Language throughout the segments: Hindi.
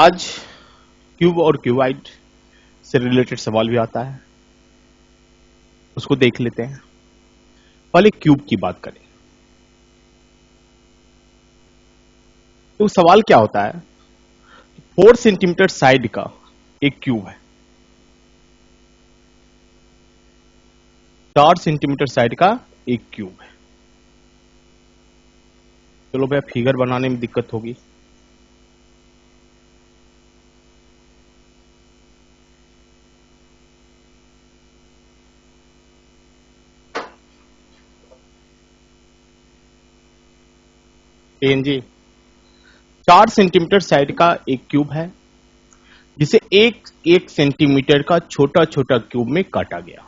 आज क्यूब और क्यूबाइड से रिलेटेड सवाल भी आता है, उसको देख लेते हैं। पहले क्यूब की बात करें तो सवाल क्या होता है, 4 सेंटीमीटर साइड का एक क्यूब है, 4 सेंटीमीटर साइड का एक क्यूब है। चलो भैया, फिगर बनाने में दिक्कत होगी। जी, 4 सेंटीमीटर साइड का एक क्यूब है जिसे एक सेंटीमीटर का छोटा छोटा क्यूब में काटा गया।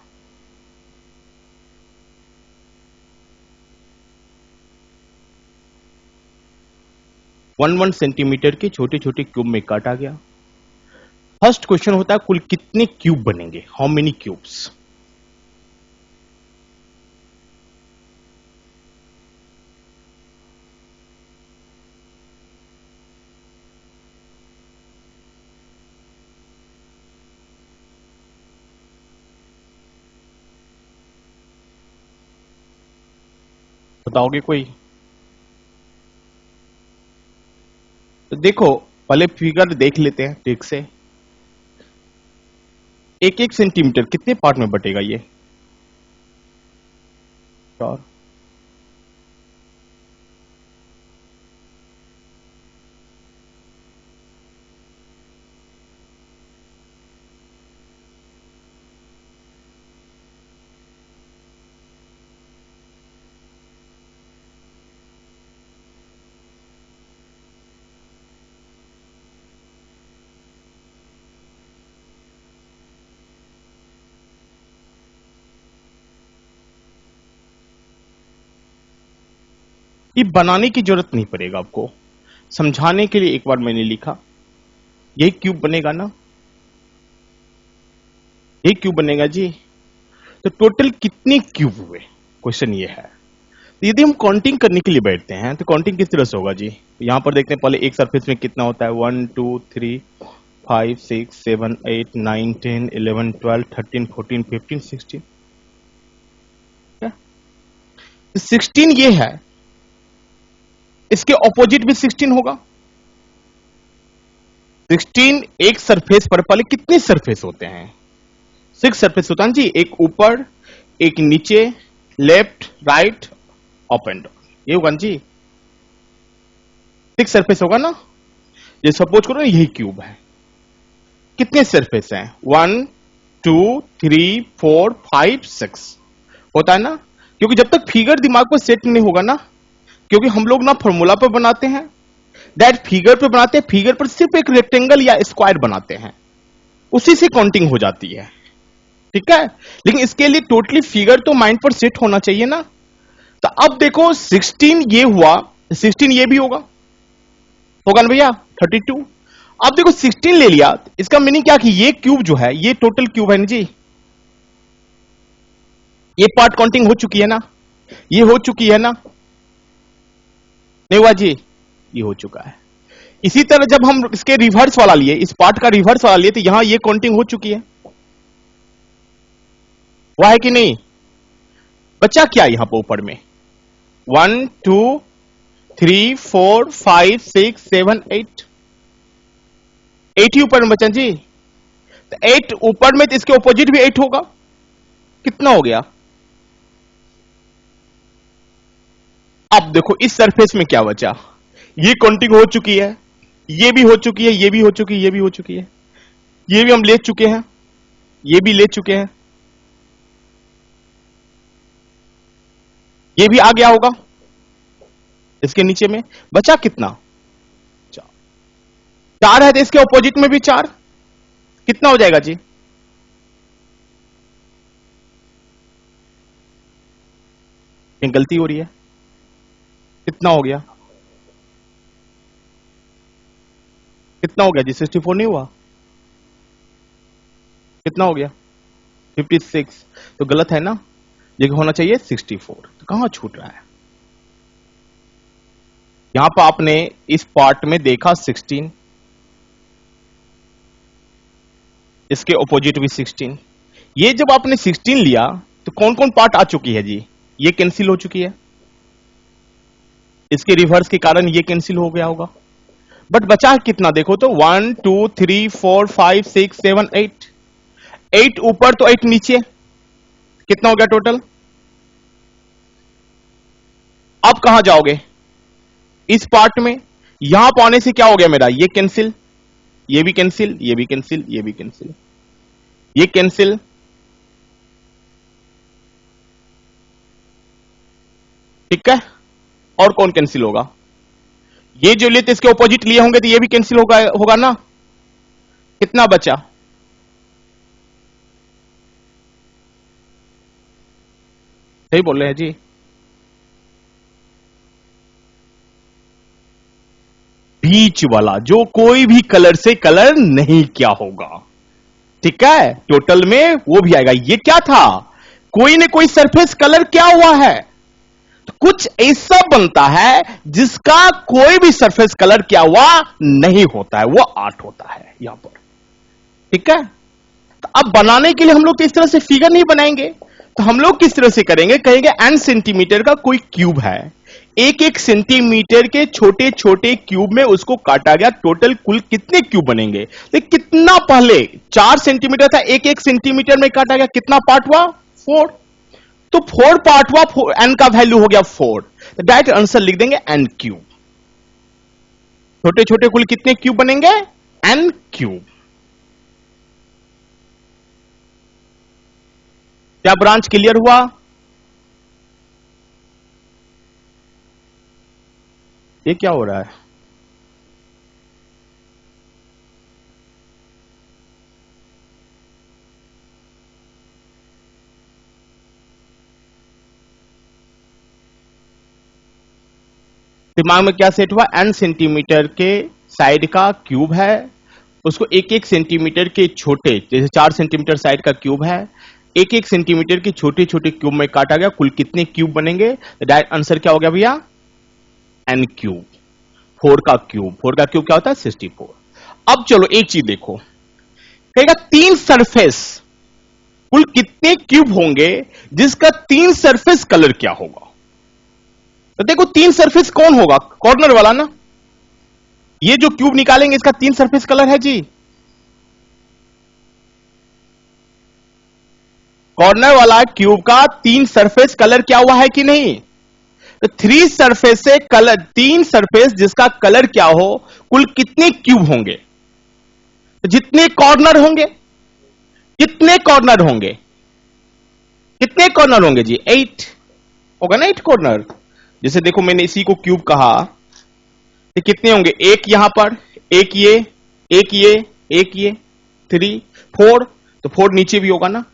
वन सेंटीमीटर के छोटे छोटे क्यूब में काटा गया। फर्स्ट क्वेश्चन होता है कुल कितने क्यूब बनेंगे, हाउ मेनी क्यूब्स। बताओगे कोई? तो देखो, पहले फिगर देख लेते हैं ठीक से। एक सेंटीमीटर कितने पार्ट में बटेगा ये? 4। ये बनाने की जरूरत नहीं पड़ेगा आपको, समझाने के लिए एक बार मैंने लिखा, यही क्यूब बनेगा ना, यही क्यूब बनेगा जी। तो टोटल कितने क्यूब हुए, क्वेश्चन ये है। तो यदि हम काउंटिंग करने के लिए बैठते हैं तो काउंटिंग किस तरह से होगा जी? यहां पर देखते हैं पहले एक सरफेस में कितना होता है, 1 2 3 5 6 7 8 9 10 11 12 13 14 15 16। 16 ये है, इसके ऑपोजिट भी 16 होगा। 16 एक सरफेस पर पहले कितने सरफेस होते हैं? 6 सरफेस होता है जी, एक ऊपर एक नीचे, left right up and down, ये होगा जी। 6 सरफेस होगा ना। ये सपोज करो यही क्यूब है, कितने सरफेस हैं? 1 2 3 4 5 6 होता है ना। क्योंकि जब तक फिगर दिमाग पर सेट नहीं होगा ना, क्योंकि हम लोग ना फॉर्मूला पर बनाते हैं, दैट फिगर पर बनाते हैं, फिगर पर सिर्फ एक रेक्टेंगल या स्क्वायर बनाते हैं, उसी से काउंटिंग हो जाती है, ठीक है। लेकिन इसके लिए टोटली फिगर तो माइंड पर सेट होना चाहिए ना। तो अब देखो 16 ये हुआ, 16 ये भी होगा, होगा ना भैया, 32। अब देखो 16 ले लिया, इसका मीनिंग क्या कि ये क्यूब जो है, ये टोटल क्यूब है ना जी, ये पार्ट काउंटिंग हो चुकी है ना, ये हो चुकी है ना, नहीं हुआ जी, ये हो चुका है। इसी तरह जब हम इसके रिवर्स वाला लिए, इस पार्ट का रिवर्स वाला लिए, तो यहां ये काउंटिंग हो चुकी है, वह है कि नहीं? बचा क्या यहां पर ऊपर में? 1 2 3 4 5 6 7 8, 8 ही ऊपर में बचा जी। तो 8 ऊपर में, तो इसके ऑपोजिट भी 8 होगा। कितना हो गया? अब देखो इस सरफेस में क्या बचा, ये काउंटिंग हो चुकी है, ये भी हो चुकी है, ये भी हो चुकी है, ये भी हो चुकी है, ये भी हम ले चुके हैं, ये भी ले चुके हैं, ये भी आ गया होगा। इसके नीचे में बचा कितना? 4। 4 है तो इसके ऑपोजिट में भी 4, कितना हो जाएगा जी? गलती हो रही है, कितना हो गया? कितना हो गया जी? 64 नहीं हुआ? कितना हो गया? 56। तो गलत है ना, ये होना चाहिए 64। तो कहां छूट रहा है? यहां पर आपने इस पार्ट में देखा 16, इसके ऑपोजिट भी 16। ये जब आपने 16 लिया तो कौन कौन पार्ट आ चुकी है जी? ये कैंसिल हो चुकी है, इसके रिवर्स के कारण ये कैंसिल हो गया होगा, बट बचा कितना देखो तो 1 2 3 4 5 6 7 8। 8 ऊपर तो 8 नीचे, कितना हो गया टोटल? अब कहां जाओगे? इस पार्ट में। यहां पाने से क्या हो गया मेरा? ये कैंसिल, ये भी कैंसिल, ये भी कैंसिल, ये भी कैंसिल, ये कैंसिल, ठीक है। और कौन कैंसिल होगा? ये जो लेते इसके ऑपोजिट लिए होंगे तो ये भी कैंसिल होगा, होगा ना। कितना बचा? सही बोल रहे हैं जी। बीच वाला जो कोई भी कलर से कलर नहीं क्या होगा, ठीक है, टोटल में वो भी आएगा। ये क्या था? कोई ने कोई सरफेस कलर क्या हुआ है, तो कुछ ऐसा बनता है जिसका कोई भी सरफेस कलर क्या हुआ नहीं होता है, वो आर्ट होता है यहां पर, ठीक है। तो अब बनाने के लिए हम लोग तो इस तरह से फिगर नहीं बनाएंगे, तो हम लोग किस तरह से करेंगे? कहेंगे n सेंटीमीटर का कोई क्यूब है, एक एक सेंटीमीटर के छोटे छोटे क्यूब में उसको काटा गया, टोटल कुल कितने क्यूब बनेंगे? तो कितना पहले 4 सेंटीमीटर था, एक एक सेंटीमीटर में काटा गया, कितना पार्ट हुआ? 4। तो 4 पार्ट हुआ, n का वैल्यू हो गया 4, तो डायरेक्ट आंसर लिख देंगे n क्यूब। छोटे छोटे कुल कितने क्यूब बनेंगे? n cube. क्या ब्रांच क्लियर हुआ? ये क्या हो रहा है? दिमाग में क्या सेट हुआ? n सेंटीमीटर के साइड का क्यूब है, उसको एक एक सेंटीमीटर के छोटे, जैसे 4 सेंटीमीटर साइड का क्यूब है, एक एक सेंटीमीटर के छोटे छोटे क्यूब में काटा गया, कुल कितने क्यूब बनेंगे? डायरेक्ट आंसर क्या हो गया भैया? n cube. 4 का क्यूब, 4 का क्यूब क्या होता है? 64। अब चलो एक चीज देखो, कहेगा 3 सरफेस कुल कितने क्यूब होंगे जिसका 3 सरफेस कलर क्या होगा? तो देखो 3 सरफेस कौन होगा? कॉर्नर वाला ना। ये जो क्यूब निकालेंगे इसका 3 सरफेस कलर है जी। कॉर्नर वाला क्यूब का 3 सरफेस कलर क्या हुआ है कि नहीं? तो 3 सरफेस से कलर, 3 सरफेस जिसका कलर क्या हो, कुल कितने क्यूब होंगे? तो जितने कॉर्नर होंगे, कितने कॉर्नर होंगे? कितने कॉर्नर होंगे जी? 8 होगा ना, 8 कॉर्नर। जैसे देखो मैंने इसी को क्यूब कहा, तो कितने होंगे? एक यहां पर, एक ये, एक ये, एक ये, 3 4, तो 4 नीचे भी होगा ना,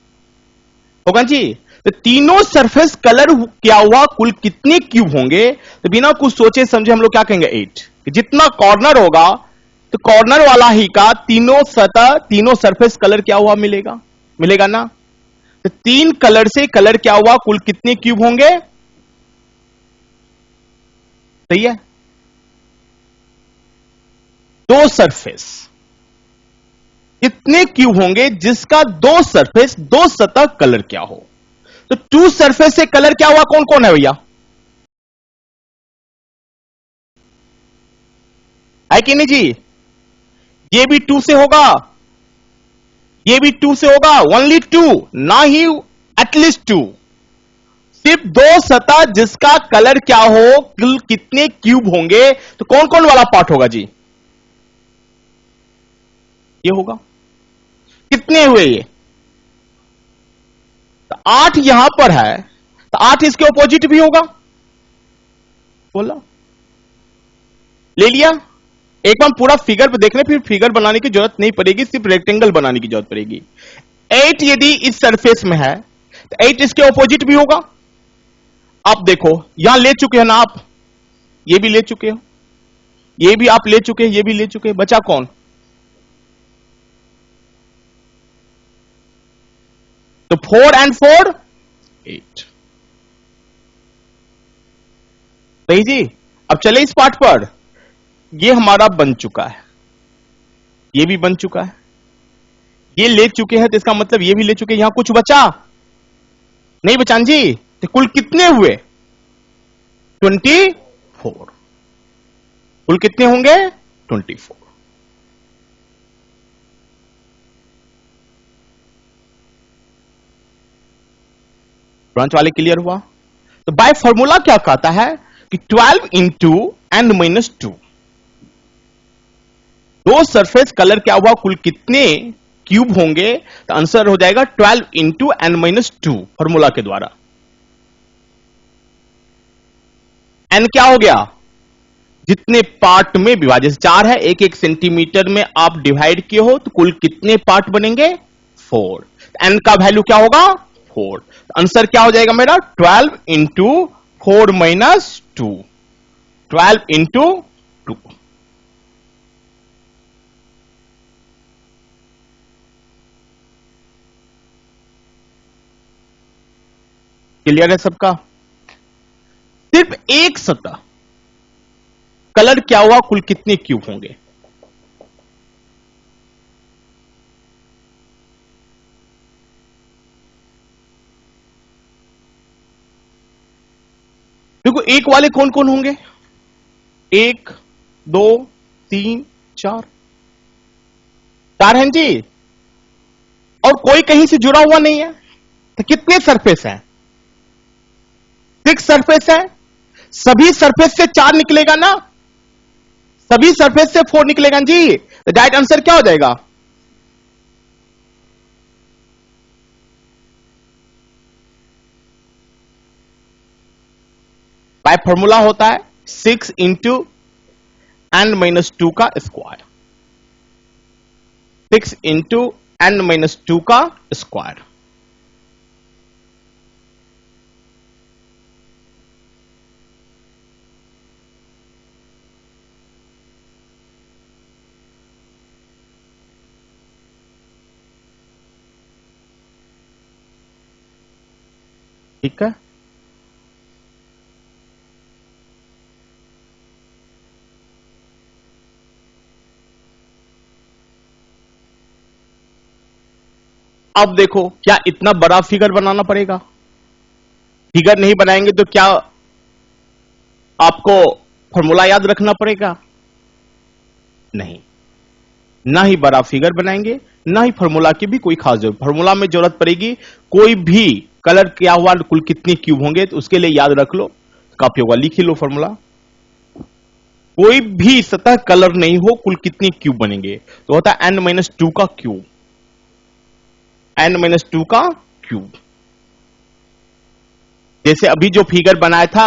होगा जी। तो तीनों सरफेस कलर क्या हुआ, कुल कितने क्यूब होंगे? तो बिना कुछ सोचे समझे हम लोग क्या कहेंगे? 8। जितना कॉर्नर होगा तो कॉर्नर वाला ही का तीनों सतह, तीनों सरफेस कलर क्या हुआ मिलेगा, मिलेगा ना। तो 3 कलर से कलर क्या हुआ, कुल कितने क्यूब होंगे? सही है, 2 सरफेस। कितने क्यूब होंगे जिसका 2 सरफेस, 2 सतह कलर क्या हो? तो 2 सरफेस से कलर क्या हुआ, कौन कौन है भैया? है कि नहीं जी? ये भी 2 से होगा, ये भी 2 से होगा, ओनली 2, ना ही एटलीस्ट 2। सिर्फ 2 सतह जिसका कलर क्या हो, कुल कितने क्यूब होंगे? तो कौन कौन वाला पार्ट होगा जी? ये होगा। कितने हुए ये? तो 8 यहां पर है, तो 8 इसके ऑपोजिट भी होगा, बोला, ले लिया। एक बार पूरा फिगर पे देखने, फिर फिगर बनाने की जरूरत नहीं पड़ेगी, सिर्फ रेक्टेंगल बनाने की जरूरत पड़ेगी। 8 यदि इस सरफेस में है तो 8 इसके ऑपोजिट भी होगा। आप देखो यहां ले चुके हैं ना आप, ये भी ले चुके हो, ये भी आप ले चुके हैं, ये भी ले चुके हैं, बचा कौन? तो 4 and 4 8। सही जी। अब चले इस पार्ट पर, ये हमारा बन चुका है, ये भी बन चुका है, ये ले चुके हैं तो इसका मतलब ये भी ले चुके हैं, यहां कुछ बचा नहीं बचान जी, तो कुल कितने हुए 24। कुल कितने होंगे 24। ब्रांच वाले क्लियर हुआ? तो बाय फॉर्मूला क्या कहता है कि 12 इंटू एन माइनस टू, दो सरफेस कलर क्या हुआ, कुल कितने क्यूब होंगे, तो आंसर हो जाएगा 12 into n minus two formula के द्वारा। एन क्या हो गया, जितने पार्ट में विभाजित 4 है, एक एक सेंटीमीटर में आप डिवाइड किए हो तो कुल कितने पार्ट बनेंगे 4। एन का वैल्यू क्या होगा 4। आंसर क्या हो जाएगा मेरा 12 इंटू 4 माइनस 2, 12 इंटू 2। क्लियर है सबका? सिर्फ एक सतह कलर क्या हुआ, कुल कितने क्यूब होंगे? देखो एक वाले कौन कौन होंगे, 1 2 3 4, 4 हैं जी, और कोई कहीं से जुड़ा हुआ नहीं है, तो कितने सरफेस हैं 6 सरफेस है। सभी सरफेस से 4 निकलेगा ना, सभी सरफेस से 4 निकलेगा जी, तो डायरेक्ट आंसर क्या हो जाएगा, बाय फॉर्मूला होता है 6 इंटू एन माइनस 2 का स्क्वायर, 6 इंटू एन माइनस 2 का स्क्वायर। ठीक है, अब देखो क्या इतना बड़ा फिगर बनाना पड़ेगा? फिगर नहीं बनाएंगे तो क्या आपको फॉर्मूला याद रखना पड़ेगा? नहीं, ना ही बड़ा फिगर बनाएंगे, ना ही फॉर्मूला की भी कोई खास जरूरत। फॉर्मूला में जरूरत पड़ेगी कोई भी कलर क्या हुआ कुल कितने क्यूब होंगे, तो उसके लिए याद रख लो, काफी होगा, लिख ही लो फॉर्मूला। कोई भी सतह कलर नहीं हो कुल कितने क्यूब बनेंगे, तो होता है एन माइनस टू का क्यूब, एन माइनस टू का क्यूब। जैसे अभी जो फिगर बनाया था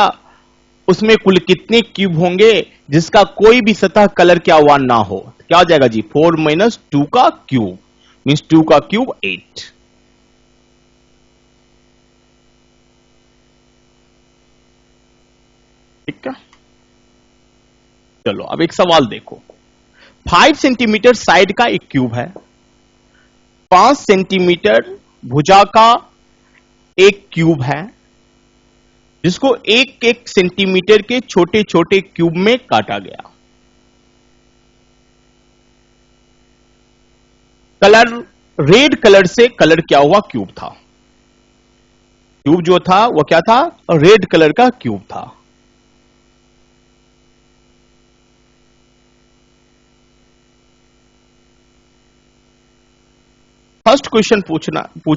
उसमें कुल कितने क्यूब होंगे जिसका कोई भी सतह कलर क्या हुआ ना हो, क्या हो जाएगा जी 4 माइनस 2 का क्यूब, मीन्स 2 का क्यूब 8। ठीक है, चलो अब एक सवाल देखो। 5 सेंटीमीटर साइड का एक क्यूब है, 5 सेंटीमीटर भुजा का एक क्यूब है, जिसको एक एक सेंटीमीटर के छोटे छोटे क्यूब में काटा गया। कलर रेड कलर से कलर क्या हुआ क्यूब था, क्यूब जो था वो क्या था, रेड कलर का क्यूब था। फर्स्ट क्वेश्चन पूछ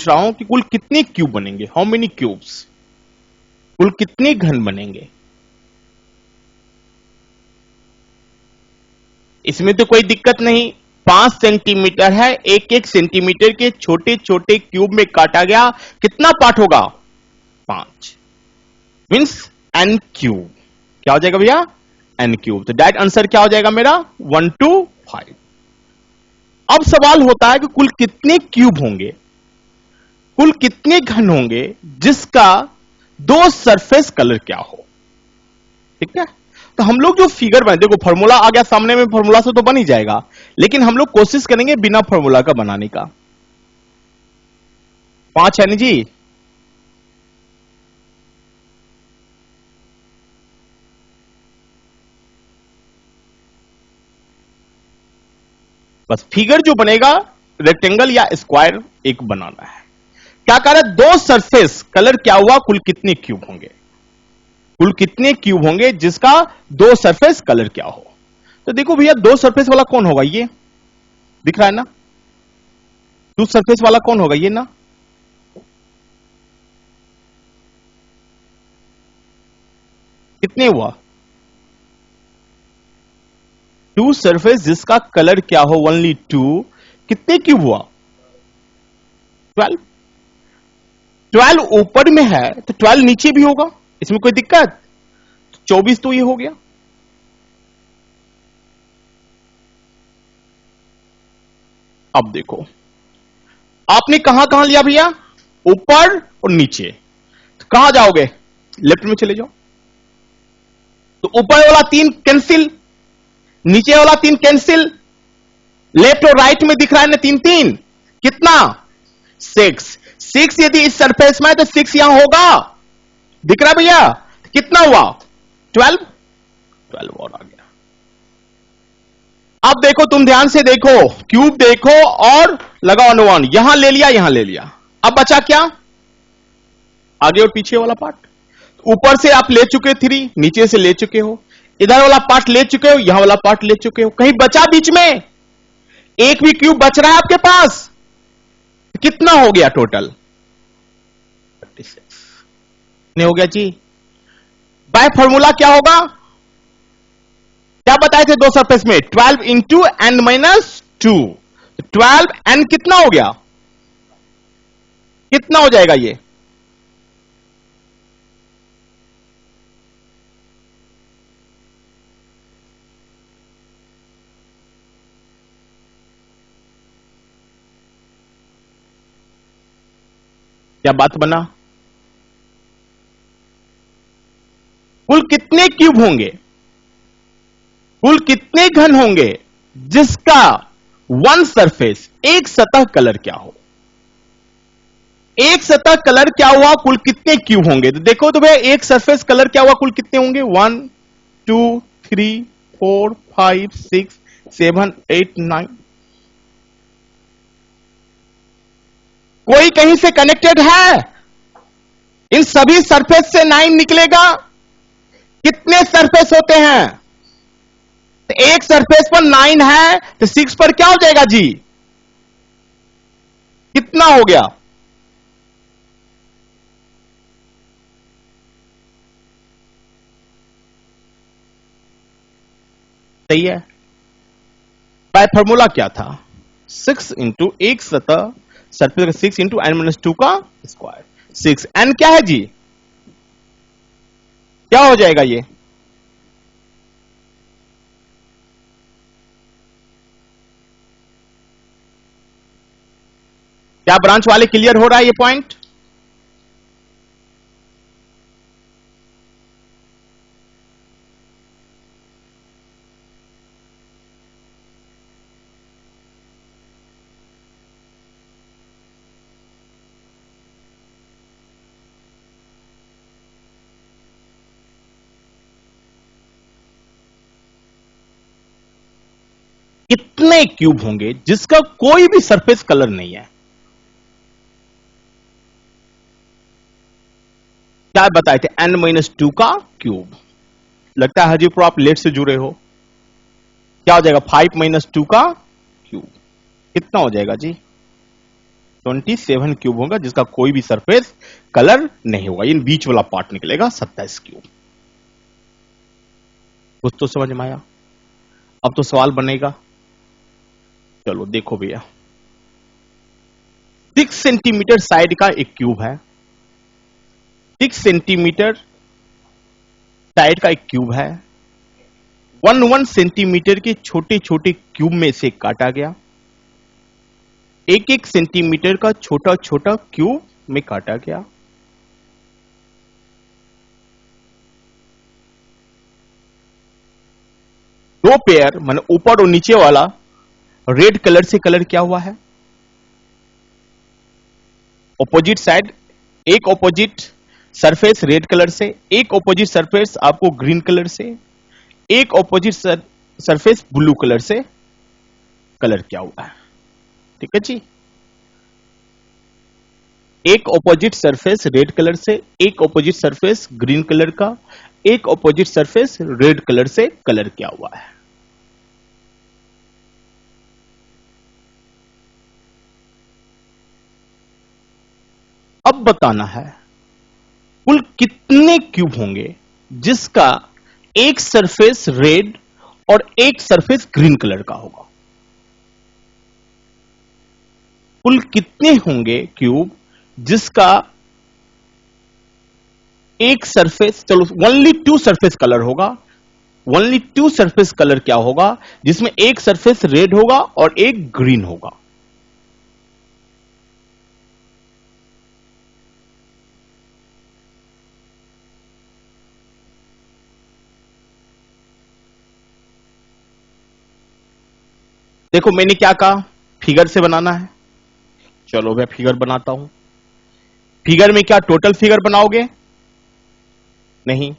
रहा हूं कि कुल कितने क्यूब बनेंगे, हाउ मेनी क्यूब्स, कुल कितने घन बनेंगे। इसमें तो कोई दिक्कत नहीं, 5 सेंटीमीटर है, एक एक सेंटीमीटर के छोटे छोटे क्यूब में काटा गया, कितना पार्ट होगा 5, मीन्स एन क्यूब। क्या हो जाएगा भैया एन क्यूब, तो डायरेक्ट आंसर क्या हो जाएगा मेरा 1 to 5। अब सवाल होता है कि कुल कितने क्यूब होंगे, कुल कितने घन होंगे जिसका दो सरफेस कलर क्या हो। ठीक है, तो हम लोग जो फिगर बने, देखो फॉर्मूला आ गया सामने में, फॉर्मूला से तो बन ही जाएगा, लेकिन हम लोग कोशिश करेंगे बिना फॉर्मूला का बनाने का। 5 है ना जी, बस फिगर जो बनेगा रेक्टेंगल या स्क्वायर एक बनाना है। क्या कह रहा है, दो सरफेस कलर क्या हुआ, कुल कितने क्यूब होंगे, कुल कितने क्यूब होंगे जिसका दो सरफेस कलर क्या हो। तो देखो भैया दो सरफेस वाला कौन होगा, ये दिख रहा है ना, टू सरफेस वाला कौन होगा, ये ना, कितने हुआ, टू सरफेस जिसका कलर क्या हो, ओनली टू, कितने क्यूब हुआ, 12। 12 ऊपर में है तो 12 नीचे भी होगा, इसमें कोई दिक्कत, 24 तो ये हो गया। अब देखो आपने कहां कहां लिया भैया, ऊपर और नीचे, तो कहां जाओगे, लेफ्ट में चले जाओ, तो ऊपर वाला 3 कैंसिल, नीचे वाला 3 कैंसिल, लेफ्ट और राइट में दिख रहा है ना 3 3, कितना 6, 6 यदि इस सरफेस में है तो 6 यहां होगा, दिख रहा है भैया, कितना हुआ 12, 12 और आ गया। अब देखो तुम ध्यान से देखो, क्यूब देखो और लगाओ अनुमान, यहां ले लिया यहां ले लिया, अब बचा क्या, आगे और पीछे वाला पार्ट, ऊपर से आप ले चुके 3, नीचे से ले चुके हो, इधर वाला पार्ट ले चुके हो, यहां वाला पार्ट ले चुके हो, कहीं बचा बीच में, एक भी क्यूब बच रहा है आपके पास, कितना हो गया टोटल 36 नहीं हो गया जी। बाय फॉर्मूला क्या होगा, क्या बताए थे दो सरफेस में, 12 इंटू n माइनस 2, 12 n कितना हो गया, कितना हो जाएगा ये, क्या बात बना, कुल कितने क्यूब होंगे, कुल कितने घन होंगे जिसका वन सरफेस एक सतह कलर क्या हो, एक सतह कलर क्या हुआ, कुल कितने क्यूब होंगे, तो देखो तो भैया एक सरफेस कलर क्या हुआ, कुल कितने होंगे 1 2 3 4 5 6 7 8 9, कोई कहीं से कनेक्टेड है, इन सभी सरफेस से 9 निकलेगा, कितने सरफेस होते हैं, तो एक सरफेस पर 9 है तो 6 पर क्या हो जाएगा जी, कितना हो गया, सही है। बाय फॉर्मूला क्या था, 6 इंटू एक सतह सरफेस का 6 इंटू n माइनस 2 का स्क्वायर, 6 n क्या है जी, क्या हो जाएगा ये, क्या ब्रांच वाले क्लियर हो रहा है ये पॉइंट, कितने क्यूब होंगे जिसका कोई भी सरफेस कलर नहीं है, क्या बताए थे n माइनस 2 का क्यूब, लगता है हाजीपुर आप लेट से जुड़े हो, क्या हो जाएगा 5 माइनस 2 का क्यूब, कितना हो जाएगा जी 27 क्यूब होगा जिसका कोई भी सरफेस कलर नहीं होगा, इन बीच वाला पार्ट निकलेगा 27 क्यूब। कुछ तो समझ में आया, अब तो सवाल बनेगा, चलो देखो भैया 6 सेंटीमीटर साइड का एक क्यूब है, 6 सेंटीमीटर साइड का एक क्यूब है, 1 सेंटीमीटर के छोटे छोटे क्यूब में से काटा गया, एक एक सेंटीमीटर का छोटा छोटा क्यूब में काटा गया, दो पेयर मान ऊपर और नीचे वाला रेड कलर से कलर क्या हुआ है, ऑपोजिट साइड, एक ऑपोजिट सरफेस रेड कलर से, एक ऑपोजिट सरफेस आपको ग्रीन कलर से, एक ऑपोजिट सरफेस ब्लू कलर से कलर क्या हुआ है, ठीक है जी। एक ऑपोजिट सरफेस रेड कलर से, एक ऑपोजिट सरफेस ग्रीन कलर का, एक ऑपोजिट सरफेस रेड कलर से कलर किया हुआ है। अब बताना है कुल कितने क्यूब होंगे जिसका एक सरफेस रेड और एक सरफेस ग्रीन कलर का होगा। कुल कितने होंगे क्यूब जिसका एक सरफेस, चलो ओनली टू सरफेस कलर होगा, ओनली टू सरफेस कलर क्या होगा जिसमें एक सरफेस रेड होगा और एक ग्रीन होगा। देखो मैंने क्या कहा, फिगर से बनाना है। चलो मैं फिगर बनाता हूं। फिगर में क्या टोटल फिगर बनाओगे? नहीं,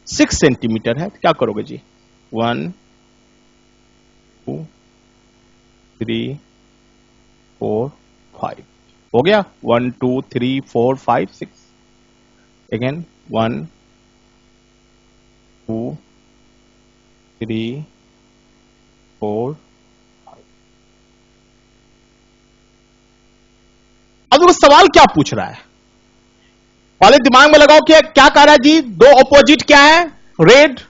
6 सेंटीमीटर है तो क्या करोगे जी? 1 2 3 4 5 हो गया। 1 2 3 4 5 6 अगेन 1 2 3 4। अब वो सवाल क्या पूछ रहा है पहले दिमाग में लगाओ कि क्या कह रहा है जी? दो ऑपोजिट क्या है? रेड।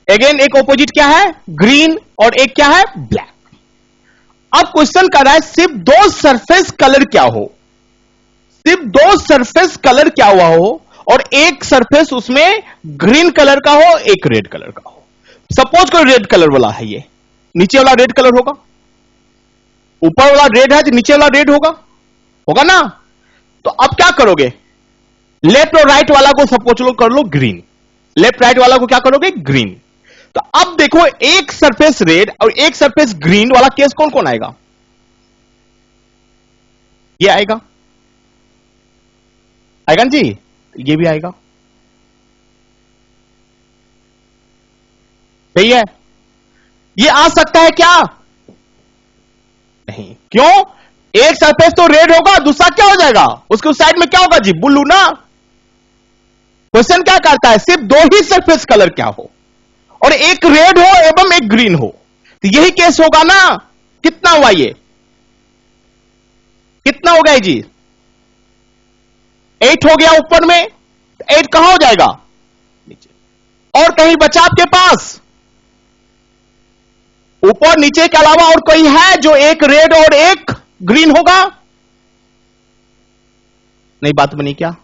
अगेन एक ऑपोजिट क्या है? ग्रीन। और एक क्या है? ब्लैक। अब क्वेश्चन कर रहा है सिर्फ दो सरफेस कलर क्या हो, सिर्फ दो सरफेस कलर क्या हुआ हो और एक सरफेस उसमें ग्रीन कलर का हो, एक रेड कलर का हो। सपोज कोई रेड कलर वाला है, ये नीचे वाला रेड कलर होगा, ऊपर वाला रेड है तो नीचे वाला रेड होगा, होगा ना? तो अब क्या करोगे? लेफ्ट और राइट वाला को सपोज लो कर लो ग्रीन, लेफ्ट राइट वाला को क्या करोगे? ग्रीन। तो अब देखो एक सरफेस रेड और एक सरफेस ग्रीन वाला केस कौन कौन आएगा? ये आएगा, आएगा ना जी? ये भी आएगा, सही है। ये आ सकता है क्या? नहीं। क्यों? एक सरफेस तो रेड होगा, दूसरा क्या हो जाएगा? उसके उस साइड में क्या होगा जी? ब्लू ना। क्वेश्चन क्या करता है? सिर्फ दो ही सरफेस कलर क्या हो और एक रेड हो एवं एक ग्रीन हो, तो यही केस होगा ना। कितना हुआ ये? कितना हो गया जी? 8 हो गया ऊपर में। 8 कहां हो जाएगा? नीचे। और कहीं बचा आपके पास? ऊपर नीचे के अलावा और कोई है जो एक रेड और एक ग्रीन होगा? नहीं, बात बनी क्या?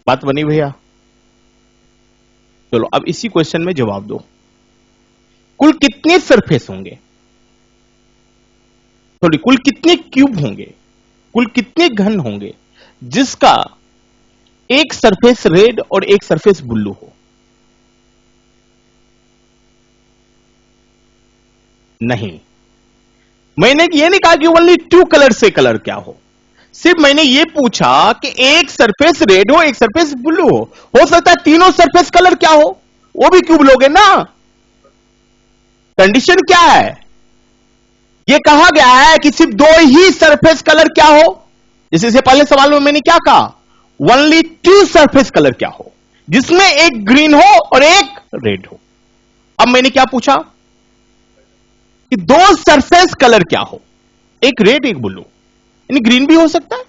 बात बनी भैया? चलो अब इसी क्वेश्चन में जवाब दो। कुल कितने सरफेस होंगे, सॉरी कुल कितने क्यूब होंगे, कुल कितने घन होंगे जिसका एक सरफेस रेड और एक सरफेस ब्लू हो? नहीं, मैंने ये नहीं कहा कि ओनली टू कलर से कलर क्या हो, सिर्फ मैंने ये पूछा कि एक सरफेस रेड हो एक सरफेस ब्लू हो सकता है तीनों सरफेस कलर क्या हो, वो भी क्यूब लोगे ना। कंडीशन क्या है? ये कहा गया है कि सिर्फ दो ही सरफेस कलर क्या हो, जैसे से पहले सवाल में मैंने क्या कहा? ओनली टू सरफेस कलर क्या हो जिसमें एक ग्रीन हो और एक रेड हो। अब मैंने क्या पूछा कि दो सरफेस कलर क्या हो, एक रेड एक ब्लू, यानी ग्रीन भी हो सकता है,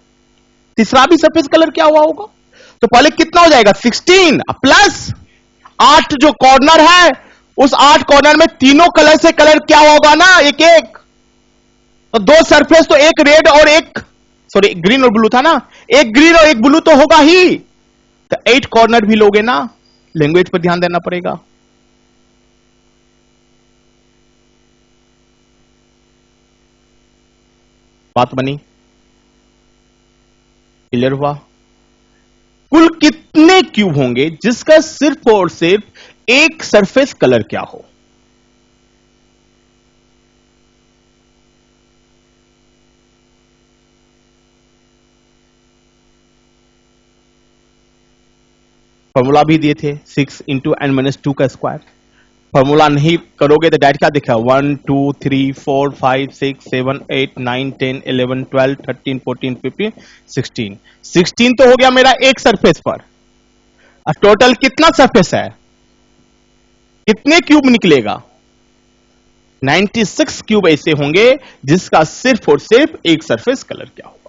तीसरा भी सरफेस कलर क्या हुआ होगा। तो पहले कितना हो जाएगा? 16 प्लस 8 जो कॉर्नर है उस 8 कॉर्नर में तीनों कलर से कलर क्या होगा ना, एक एक। तो दो सरफेस तो एक रेड और एक, सॉरी ग्रीन और ब्लू था ना, एक ग्रीन और एक ब्लू तो होगा ही, तो 8 कॉर्नर भी लोगे ना। लैंग्वेज पर ध्यान देना पड़ेगा। बात बनी? क्लियर हुआ? कुल कितने क्यूब होंगे जिसका सिर्फ और सिर्फ एक सरफेस कलर क्या हो? फॉर्मूला भी दिए थे 6 × n - 2 का स्क्वायर। फॉर्मूला नहीं करोगे तो डायरेक्ट क्या दिखा 1 2 3 4 5 6 7 8 9 10 11 12 13 14 15 16 16 तो हो गया मेरा एक सरफेस पर। अब टोटल कितना सरफेस है, कितने क्यूब निकलेगा? 96 क्यूब ऐसे होंगे जिसका सिर्फ और सिर्फ एक सरफेस कलर क्या होगा।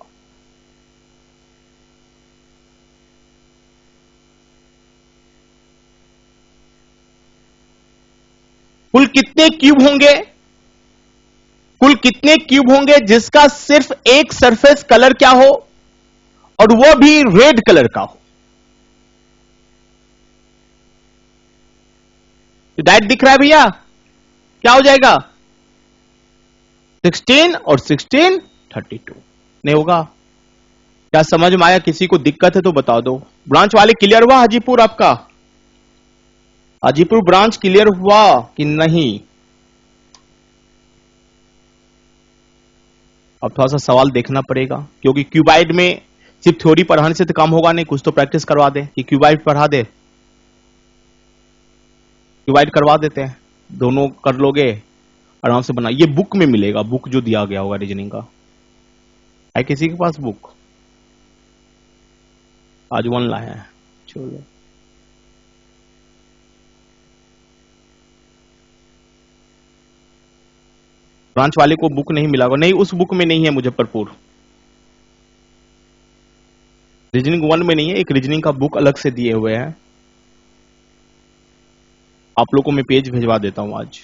कुल कितने क्यूब होंगे, कुल कितने क्यूब होंगे जिसका सिर्फ एक सरफेस कलर क्या हो और वो भी रेड कलर का हो? डायरेक्ट दिख रहा है भैया, क्या हो जाएगा 16 और 16 32। नहीं होगा? क्या समझ में आया? किसी को दिक्कत है तो बता दो। ब्रांच वाले क्लियर हुआ? हाजीपुर आपका हाजीपुर ब्रांच क्लियर हुआ कि नहीं? अब थोड़ा सा सवाल देखना पड़ेगा क्योंकि क्यूबाइड में सिर्फ थ्योरी पढ़ाने से तो काम होगा नहीं, कुछ तो प्रैक्टिस करवा दे कि क्यूबाइड पढ़ा दे। क्यूबाइड करवा देते हैं, दोनों कर लोगे आराम से बना। ये बुक में मिलेगा, बुक जो दिया गया होगा रीजनिंग का। है किसी के पास बुक? आज वन लाया है, चलो। ब्रांच वाले को बुक नहीं मिला होगा। नहीं, उस बुक में नहीं है मुजफ्फरपुर, रीजनिंग 1 में नहीं है। एक रीजनिंग का बुक अलग से दिए हुए हैं। आप लोगों को मैं पेज भिजवा देता हूं आज,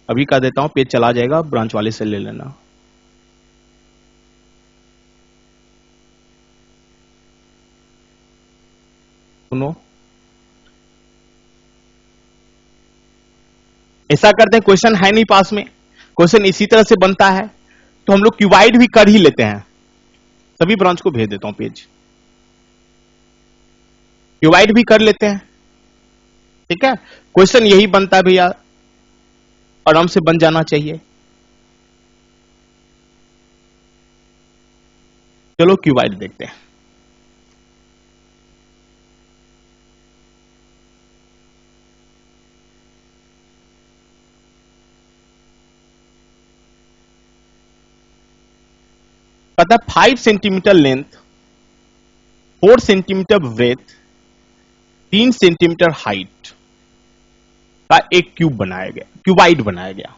अभी कर देता हूं, पेज चला जाएगा, ब्रांच वाले से ले लेना। सुनो, ऐसा करते हैं, क्वेश्चन है नहीं पास में, क्वेश्चन इसी तरह से बनता है तो हम लोग क्यूबाइड भी कर ही लेते हैं। सभी ब्रांच को भेज देता हूं पेज, क्यूबाइड भी कर लेते हैं। ठीक है, क्वेश्चन यही बनता है भैया, आराम से बन जाना चाहिए। चलो क्यूबाइड देखते हैं। पता 5 centimetre length, 4 centimetre breath, 3 centimetre height का एक क्यूब बनाया गया, क्यूबाइड बनाया गया।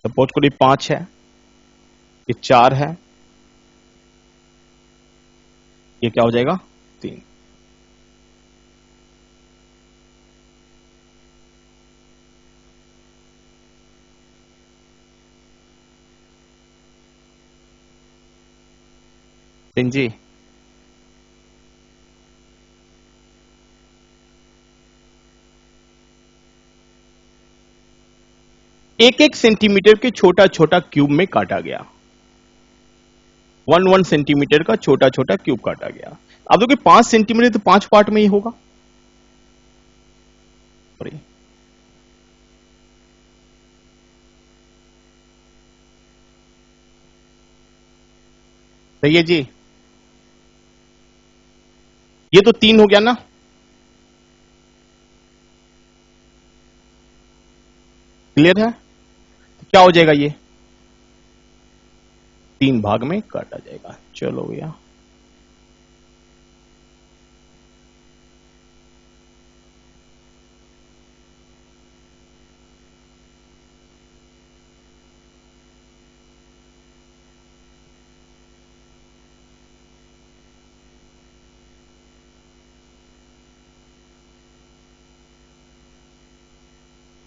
सपोज करो 5 है, ये 4 है, ये क्या हो जाएगा 3। जी, एक एक सेंटीमीटर के छोटा छोटा क्यूब में काटा गया, 1 सेंटीमीटर का छोटा छोटा क्यूब काटा गया। अब देखिए 5 सेंटीमीटर तो 5 पार्ट में ही होगा। सही है जी, ये तो 3 हो गया ना। क्लियर है? तो क्या हो जाएगा, ये 3 भाग में काटा जाएगा। चलो भैया,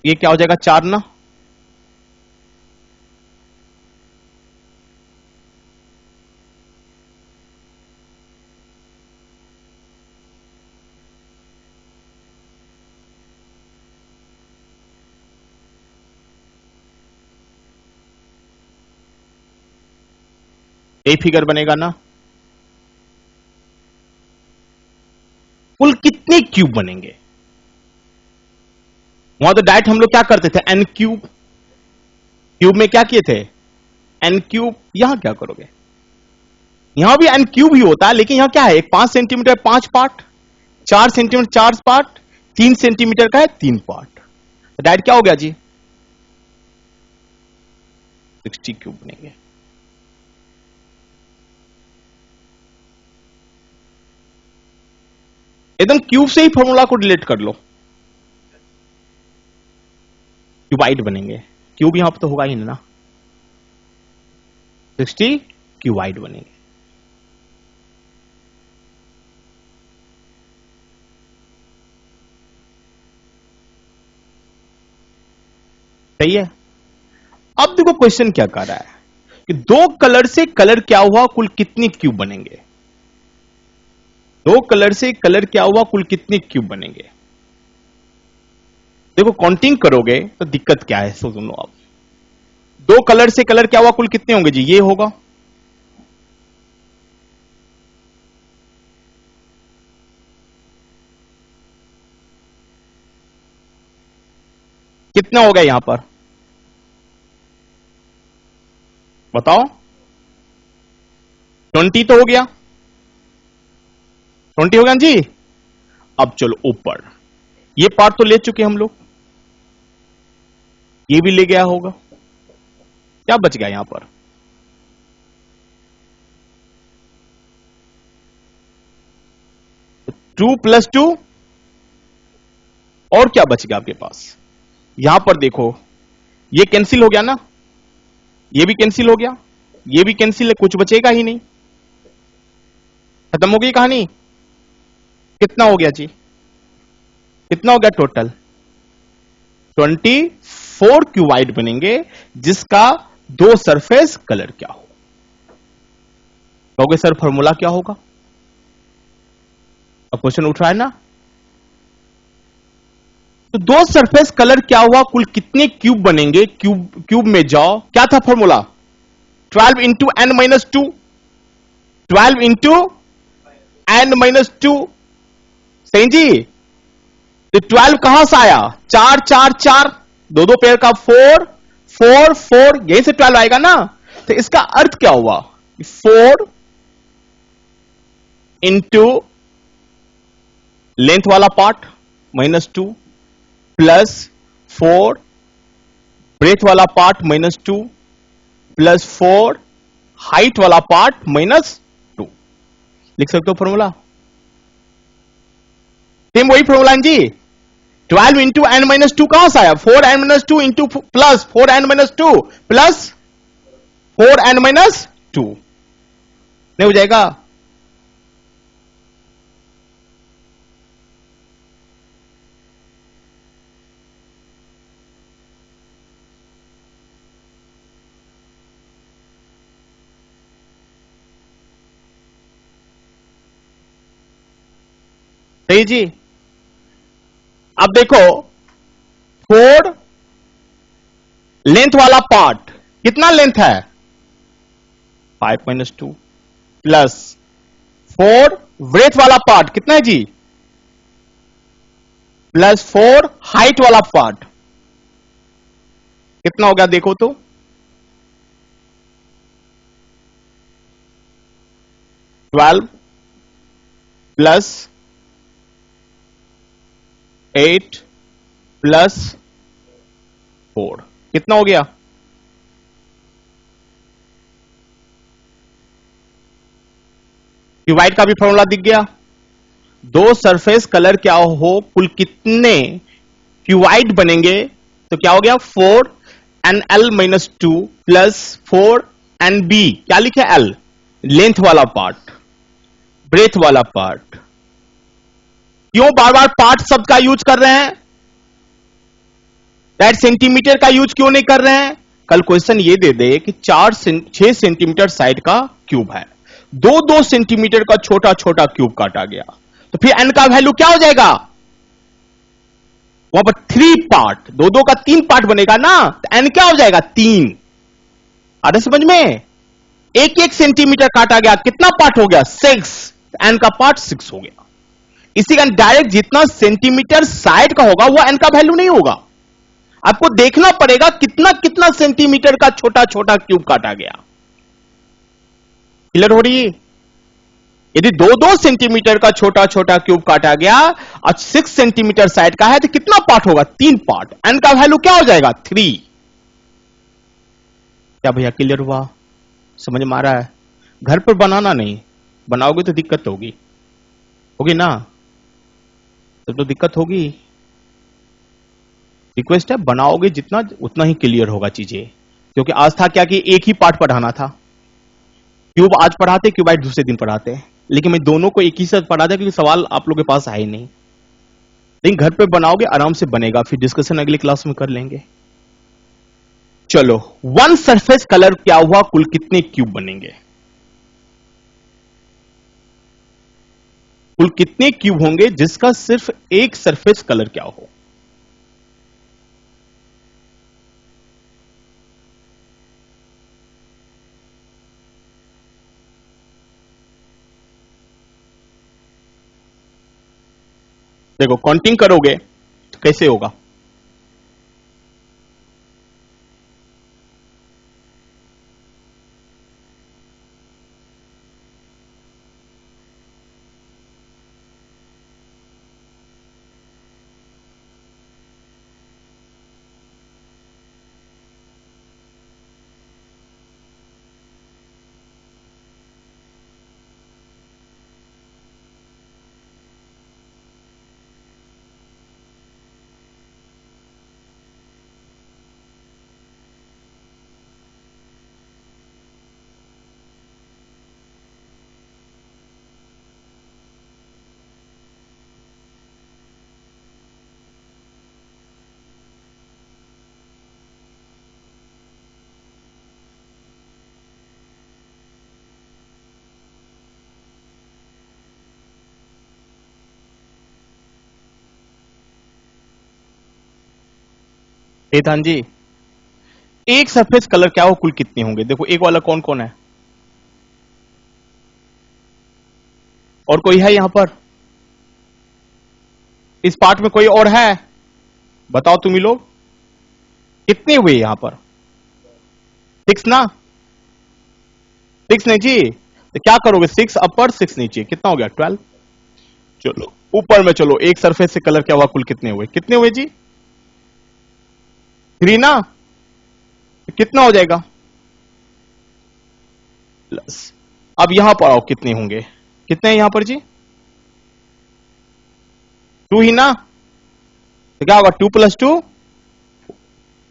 ये क्या हो जाएगा 4 ना। यही फिगर बनेगा ना। कुल कितने क्यूब बनेंगे? वहां तो डायरेक्ट हम लोग क्या करते थे, एन क्यूब। क्यूब में क्या किए थे, एन क्यूब। यहां क्या करोगे, यहां भी एन क्यूब ही होता है, लेकिन यहां क्या है, एक 5 centimetre 5 part, 4 centimetre 4 part, 3 centimetre का है 3 पार्ट। डायरेक्ट क्या हो गया जी, 60 क्यूब बनेंगे। एकदम क्यूब से ही फॉर्मूला को डिलीट कर लो, क्यूबाइड बनेंगे। क्यूब यहां पर तो होगा ही ना, 60 क्यूबाइड बनेंगे। सही है। अब देखो क्वेश्चन क्या कर रहा है कि दो कलर से कलर क्या हुआ, कुल कितने क्यूब बनेंगे। दो कलर से कलर क्या हुआ, कुल कितने क्यूब बनेंगे। देखो काउंटिंग करोगे तो दिक्कत क्या है, सो सुनो आप। दो कलर से कलर क्या हुआ, कुल कितने होंगे जी, ये होगा। कितना हो गया यहां पर, बताओ। 20 तो हो गया, 20 हो गया जी। अब चलो ऊपर, ये पार्ट तो ले चुके हम लोग, ये भी ले गया होगा। क्या बच गया यहां पर, टू प्लस टू, और क्या बच गया आपके पास। यहां पर देखो, ये कैंसिल हो गया ना, ये भी कैंसिल हो गया, ये भी कैंसिल है, कुछ बचेगा ही नहीं, खत्म हो गई कहानी। कितना हो गया जी, कितना हो गया टोटल, 24 क्यूबाइड बनेंगे, जिसका दो सरफेस कलर क्या हो। कहोगे सर फॉर्मूला क्या होगा, अब क्वेश्चन उठ रहा है ना। तो दो सरफेस कलर क्या हुआ, कुल कितने क्यूब बनेंगे। क्यूब में जाओ, क्या था formula, 12 into n minus 2, 12 into n minus 2। सही जी। तो 12 कहां से आया, 4 4 4, दो दो पेयर का 4 4 4, यही से 12 आएगा ना। तो इसका अर्थ क्या हुआ, 4 इंटू लेंथ वाला पार्ट -2 प्लस 4 ब्रेथ वाला पार्ट -2 प्लस 4 हाइट वाला पार्ट -2। लिख सकते हो फॉर्मूला, सेम वही फॉर्मूला जी। 12 इंटू एन माइनस 2 कहां से आया, 4n-2 into plus 4n-2 plus 4n-2, नहीं हो जाएगा। सही जी। अब देखो 4 लेंथ वाला पार्ट, कितना लेंथ है, 5-2 प्लस 4 ब्रेथ वाला पार्ट कितना है जी, प्लस 4 हाइट वाला पार्ट कितना हो गया, देखो तो 12 प्लस 8 प्लस 4 कितना हो गया, क्यूबाइड का भी फॉर्मूला दिख गया। दो सरफेस कलर क्या हो, कुल कितने क्यूबाइड बनेंगे। तो क्या हो गया, 4nl-2 प्लस 4nb, क्या लिखे l, लेंथ वाला पार्ट ब्रेथ वाला पार्ट। क्यों बार बार पार्ट शब्द का यूज कर रहे हैं, दैट सेंटीमीटर का यूज क्यों नहीं कर रहे हैं। कल क्वेश्चन ये दे दे कि 6 सेंटीमीटर साइड का क्यूब है, 2-2 सेंटीमीटर का छोटा छोटा क्यूब काटा गया, तो फिर एन का वैल्यू क्या हो जाएगा, वहां पर 3 पार्ट, 2-2 का 3 पार्ट बनेगा ना, तो एन क्या हो जाएगा 3। आ रहा समझ में। एक एक सेंटीमीटर काटा गया, कितना पार्ट हो गया? 6। एन का पार्ट 6 हो गया। इसी का डायरेक्ट जितना सेंटीमीटर साइड का होगा वो एन का वैल्यू नहीं होगा। आपको देखना पड़ेगा कितना कितना सेंटीमीटर का छोटा छोटा क्यूब काटा गया। क्लियर हो रही है? यदि 2-2 सेंटीमीटर का छोटा छोटा क्यूब काटा गया और 6 सेंटीमीटर साइड का है तो कितना पार्ट होगा? 3 पार्ट। एन का वैल्यू क्या हो जाएगा? 3। क्या भैया क्लियर हुआ? समझ में आ रहा है? घर पर बनाना नहीं, बनाओगे तो दिक्कत होगी, होगी ना? तो दिक्कत होगी। रिक्वेस्ट है, बनाओगे जितना उतना ही क्लियर होगा चीजें। क्योंकि आज था क्या कि एक ही पार्ट पढ़ाना था। क्यूब आज पढ़ाते, क्यूबाइड दूसरे दिन पढ़ाते, लेकिन मैं दोनों को एक ही साथ पढ़ाता क्योंकि सवाल आप लोगों के पास है ही नहीं। लेकिन घर पे बनाओगे आराम से बनेगा, फिर डिस्कशन अगली क्लास में कर लेंगे। चलो, वन सरफेस कलर क्या हुआ? कुल कितने क्यूब बनेंगे? कुल कितने क्यूब होंगे जिसका सिर्फ एक सरफेस कलर क्या हो? देखो, काउंटिंग करोगे तो कैसे होगा? एधान जी, एक सरफेस कलर क्या हो कुल कितने होंगे? देखो, एक वाला कौन कौन है? और कोई है यहां पर? इस पार्ट में कोई और है? बताओ तुम ही लोग, कितने हुए यहां पर? 6 ना? 6 नहीं जी, तो क्या करोगे? 6 अपर 6 नीचे, कितना हो गया? 12। चलो ऊपर में चलो, एक सरफेस से कलर क्या हुआ? कुल कितने हुए? कितने हुए जी? 3 ना? तो कितना हो जाएगा? प्लस। अब यहां पर आओ, कितने होंगे? कितने हैं यहां पर जी? 2 ही ना? तो क्या होगा? 2 + 2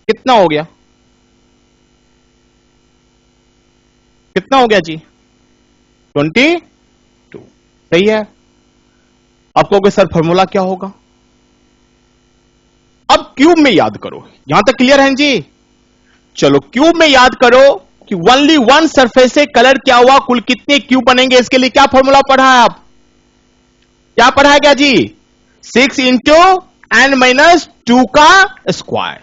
कितना हो गया? कितना हो गया जी? 22। सही है। आप कहोगे सर फॉर्मूला क्या होगा? अब क्यूब में याद करो। यहां तक क्लियर है जी? चलो क्यूब में याद करो कि ओनली वन सरफेस से कलर क्या हुआ, कुल कितने क्यूब बनेंगे। इसके लिए क्या फॉर्मूला पढ़ा है? आप क्या पढ़ा है क्या जी? 6 इंटू n-2 का स्क्वायर।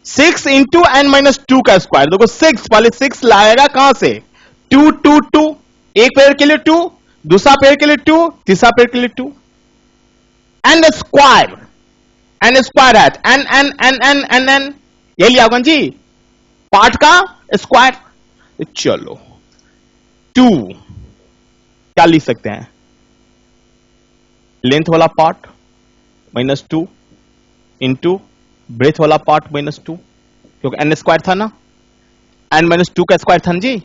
6 इंटू n-2 का स्क्वायर। देखो 6 पहले 6 लाएगा कहां से? 2 2 2, एक पेड़ के लिए 2, दूसरा पेड़ के लिए 2, तीसरा पेड़ के लिए 2, एन स्क्वायर। एन स्क्वायर है n n n n n n, ये लिया होगा जी, पार्ट का स्क्वायर। चलो 2 क्या लिख सकते हैं? लेंथ वाला पार्ट -2 इंटू ब्रेथ वाला पार्ट -2, क्योंकि एन स्क्वायर था ना, n-2 का स्क्वायर था ना जी,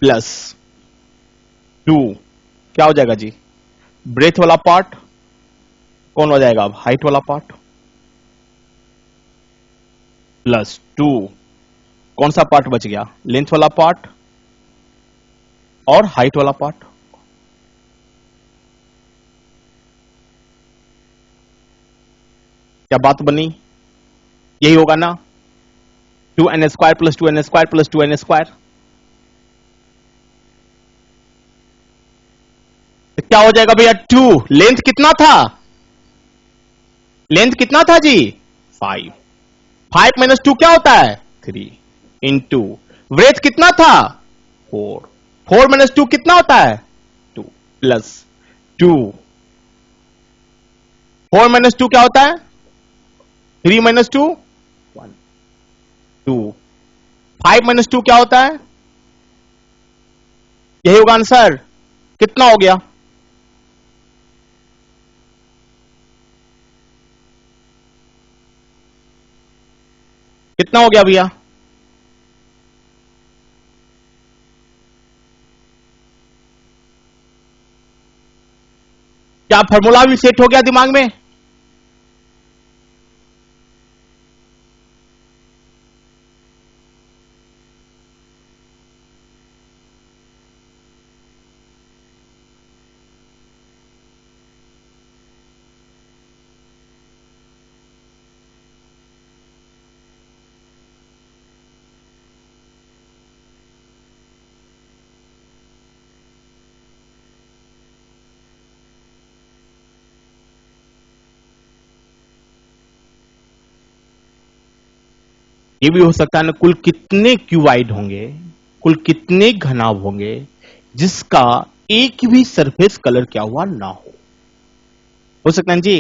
प्लस 2 क्या हो जाएगा जी? ब्रेथ वाला पार्ट कौन हो जाएगा? अब हाइट वाला पार्ट प्लस 2, कौन सा पार्ट बच गया? लेंथ वाला पार्ट और हाइट वाला पार्ट। क्या बात बनी? यही होगा ना? 2n square plus 2n square plus 2n square. तो क्या हो जाएगा भैया? 2। लेंथ कितना था? लेंथ कितना था जी? 5। 5 - 2 क्या होता है? 3 इंटू ब्रेथ कितना था? 4 4 माइनस 2 कितना होता है 2 प्लस 2 4 माइनस 2 क्या होता है 3 माइनस 2 1 2 5 माइनस 2 क्या होता है यही होगा आंसर कितना हो गया कितना हो गया भैया क्या फॉर्मूला भी सेट हो गया दिमाग में ये भी हो सकता है ना कुल कितने क्यूबाइड होंगे कुल कितने घनाभ होंगे जिसका एक भी सरफेस कलर क्या हुआ ना हो सकता है जी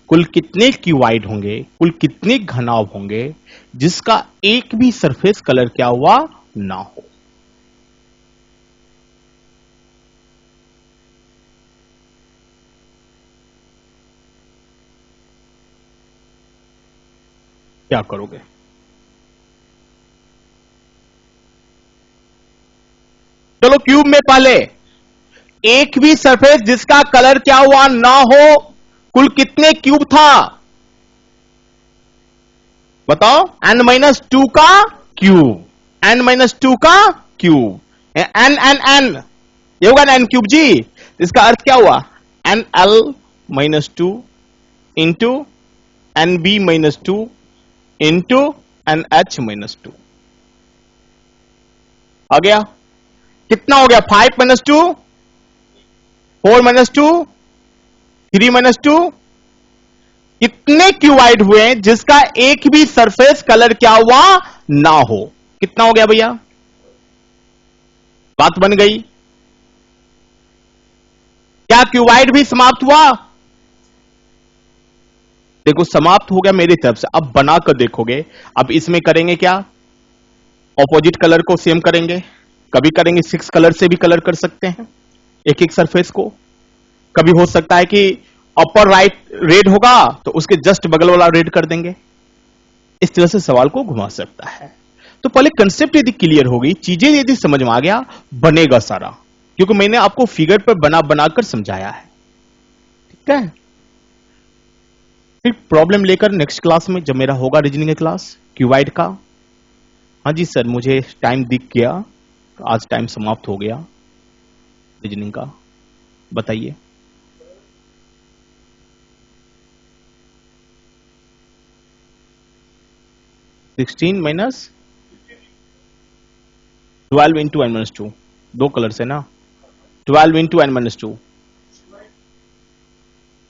कुल कितने क्यूबाइड होंगे कुल कितने घनाभ होंगे जिसका एक भी सरफेस कलर क्या हुआ ना हो क्या करोगे चलो क्यूब में पहले एक भी सरफेस जिसका कलर क्या हुआ ना हो कुल कितने क्यूब था बताओ n-2 का क्यूब n-2 का क्यूब n ये होगा ना n क्यूब जी इसका अर्थ क्या हुआ nl-2 into nb-2 into nh-2 आ गया कितना हो गया 5-2 4-2 3-2 कितने क्यूबाइड हुए जिसका एक भी सरफेस कलर क्या हुआ ना हो कितना हो गया भैया बात बन गई क्या क्यूबाइड भी समाप्त हुआ देखो समाप्त हो गया मेरी तरफ से अब बनाकर देखोगे अब इसमें करेंगे क्या ऑपोजिट कलर को सेम करेंगे कभी करेंगे 6 कलर से भी कलर कर सकते हैं एक एक सरफेस को कभी हो सकता है कि अपर राइट रेड होगा तो उसके जस्ट बगल वाला रेड कर देंगे इस तरह से सवाल को घुमा सकता है तो पहले कंसेप्ट यदि क्लियर हो गई चीजें यदि समझ में आ गया बनेगा सारा क्योंकि मैंने आपको फिगर पर बनाकर समझाया है ठीक है फिर प्रॉब्लम लेकर नेक्स्ट क्लास में जब मेरा होगा रीजनिंग क्लास क्यूबाइड का हाँ जी सर मुझे टाइम दिख गया आज टाइम समाप्त हो गया रीजनिंग का बताइए सिक्सटीन माइनस 12 इंटू n-2 दो कलर से ना 12 इंटू n-2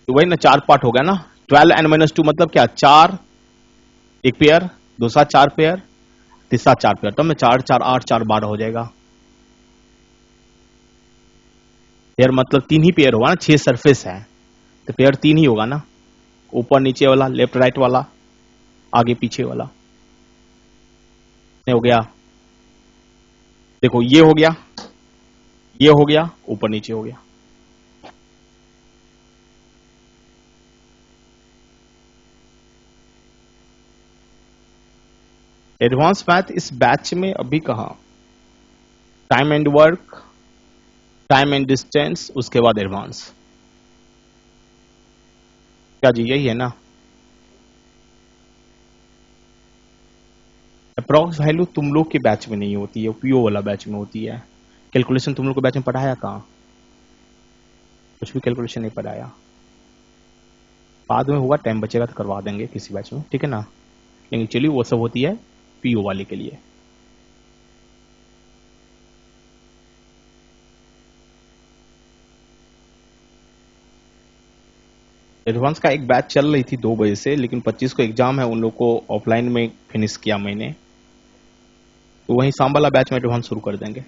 तो वही ना 4 पार्ट हो गया ना 12 n-2 मतलब क्या 4 एक पेयर दूसरा 4 पेयर तीसरा 4 पेयर तो में 4 4 8 4 12 हो जाएगा पेयर मतलब 3 ही पेयर होगा ना 6 सरफेस है तो पेयर 3 ही होगा ना ऊपर नीचे वाला लेफ्ट राइट वाला आगे पीछे वाला हो गया देखो ये हो गया ऊपर नीचे हो गया एडवांस मैथ इस बैच में अभी कहा time and work time and distance उसके बाद एडवांस क्या जी यही है ना अप्रॉक्स वैल्यू तुम लोग के बैच में नहीं होती है पीओ वाला बैच में होती है कैलकुलेशन तुम लोग के बैच में पढ़ाया कहां कुछ भी कैलकुलेशन नहीं पढ़ाया बाद में होगा टाइम बचेगा तो करवा देंगे किसी बैच में ठीक है ना लेकिन चलिए वो सब होती है पीओ वाले के लिए एडवांस का एक बैच चल रही थी 2 बजे से लेकिन 25 को एग्जाम है उन लोग को ऑफलाइन में फिनिश किया मैंने तो वहीं शाम वाला बैच में एडवांस शुरू कर देंगे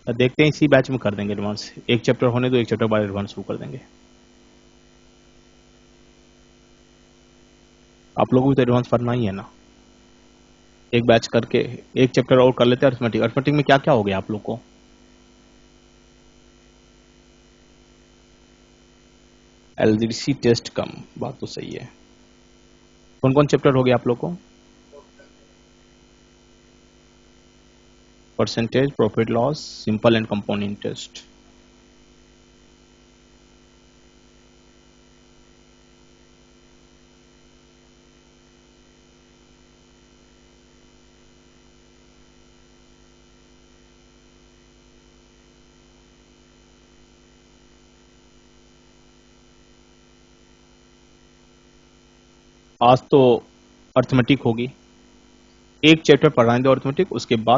देखते हैं इसी बैच में कर देंगे एडवांस, एक चैप्टर होने दो, एक चैप्टर बाद एडवांस शुरू कर देंगे। आप लोगों को भी तो एडवांस पढ़ना ही है ना, एक बैच करके एक चैप्टर और कर लेते हैं अर्थमेटिक। अर्थमेटिक में क्या क्या हो गया आप लोग को? एलजीसी टेस्ट कम, बात तो सही है। कौन कौन चैप्टर हो गया आप लोग को? Percentage, profit loss, simple and compound interest. आज तो अर्थमेटिक होगी, एक चैप्टर पढ़ाएंगे अर्थमेटिक, उसके बाद